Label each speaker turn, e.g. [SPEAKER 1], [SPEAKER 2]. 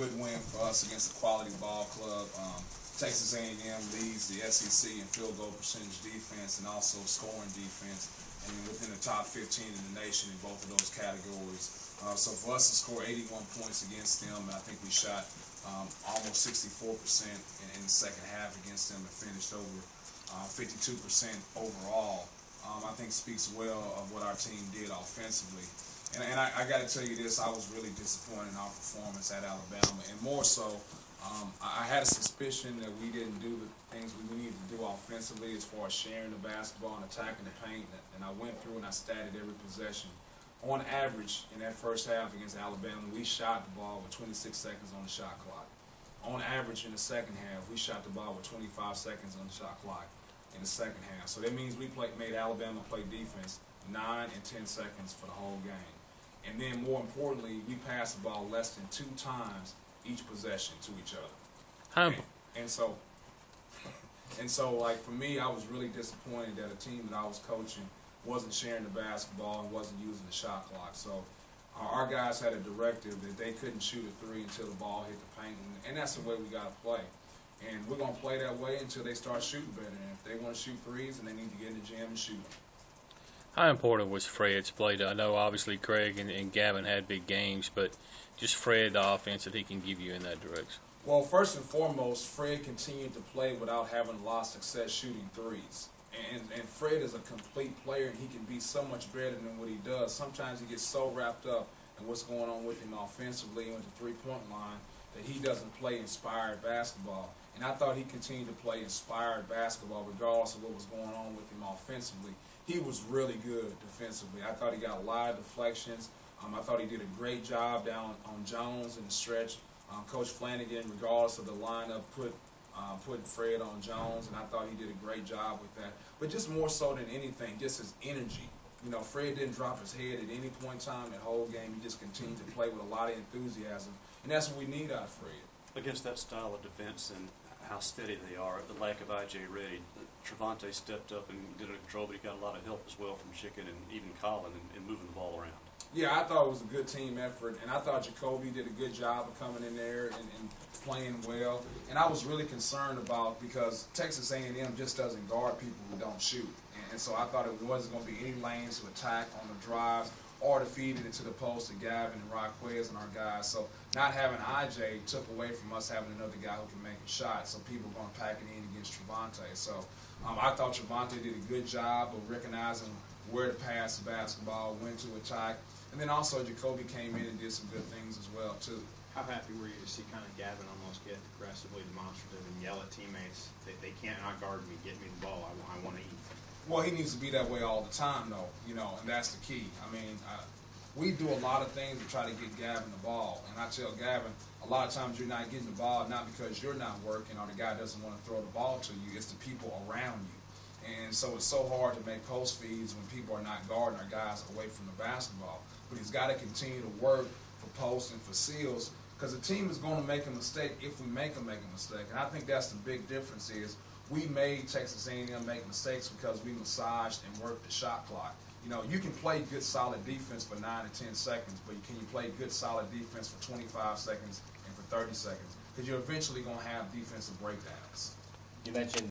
[SPEAKER 1] good win for us against a quality ball club. Texas A&M leads the SEC in field goal percentage defense and also scoring defense, and within the top 15 in the nation in both of those categories. So for us to score 81 points against them, and I think we shot almost 64% in the second half against them and finished over 52% overall, I think speaks well of what our team did offensively. And I got to tell you this, I was really disappointed in our performance at Alabama, and more so, I had a suspicion that we didn't do the things we needed to do offensively as far as sharing the basketball and attacking the paint, and I went through and I statted every possession. On average, in that first half against Alabama, we shot the ball with 26 seconds on the shot clock. On average, in the second half, we shot the ball with 25 seconds on the shot clock in the second half. So that means we made Alabama play defense 9 and 10 seconds for the whole game. And then more importantly, we passed the ball less than 2 times each possession to each other. And so like for me, I was really disappointed that a team that I was coaching wasn't sharing the basketball and wasn't using the shot clock. So our guys had a directive that they couldn't shoot a 3 until the ball hit the paint, and that's the way we got to play. And we're going to play that way until they start shooting better. And if they want to shoot threes, then they need to get in the gym and shoot them.
[SPEAKER 2] How important was Fred's play? I know obviously Craig and Gavin had big games, but just Fred, the offense that he can give you in that direction.
[SPEAKER 1] Well, first and foremost, Fred continued to play without having a lot of success shooting threes. And Fred is a complete player, and he can be so much better than what he does. Sometimes he gets so wrapped up in what's going on with him offensively and with the three-point line that he doesn't play inspired basketball. And I thought he continued to play inspired basketball regardless of what was going on with him offensively. He was really good defensively. I thought he got a lot of deflections. I thought he did a great job down on Jones in the stretch. Coach Flanagan, regardless of the lineup, put Fred on Jones, and I thought he did a great job with that. But just more so than anything, just his energy. You know, Fred didn't drop his head at any point in time that whole game. He just continued to play with a lot of enthusiasm, and that's what we need out of Fred.
[SPEAKER 3] Against that style of defense and how steady they are, the lack of I.J. Ready, Trevante stepped up and did a control, but he got a lot of help as well from Chicken and even Colin in moving the ball around.
[SPEAKER 1] Yeah, I thought it was a good team effort, and I thought Jacoby did a good job of coming in there and playing well. And I was really concerned about, because Texas A&M just doesn't guard people who don't shoot. And so I thought it wasn't going to be any lanes to attack on the drives or to feed it into the post to Gavin and Raquez and our guys. So not having IJ took away from us having another guy who can make a shot. So people were going to pack it in against Trevante. So I thought Trevante did a good job of recognizing where to pass the basketball, when to attack. And then also Jacoby came in and did some good things as well, too.
[SPEAKER 4] How happy were you to see kind of Gavin almost get aggressively demonstrative and yell at teammates that they can't outguard me, get me the ball, I want to eat?
[SPEAKER 1] Well, he needs to be that way all the time, though, you know, and that's the key. I mean, we do a lot of things to try to get Gavin the ball, and I tell Gavin, a lot of times you're not getting the ball not because you're not working or the guy doesn't want to throw the ball to you, it's the people around you. And so it's so hard to make post feeds when people are not guarding our guys away from the basketball. But he's got to continue to work for posts and for seals, because the team is going to make a mistake if we make them make a mistake. And I think that's the big difference is we made Texas A&M make mistakes because we massaged and worked the shot clock. You know, you can play good solid defense for 9 to 10 seconds, but can you play good solid defense for 25 seconds and for 30 seconds? Because you're eventually going to have defensive breakdowns.
[SPEAKER 5] You mentioned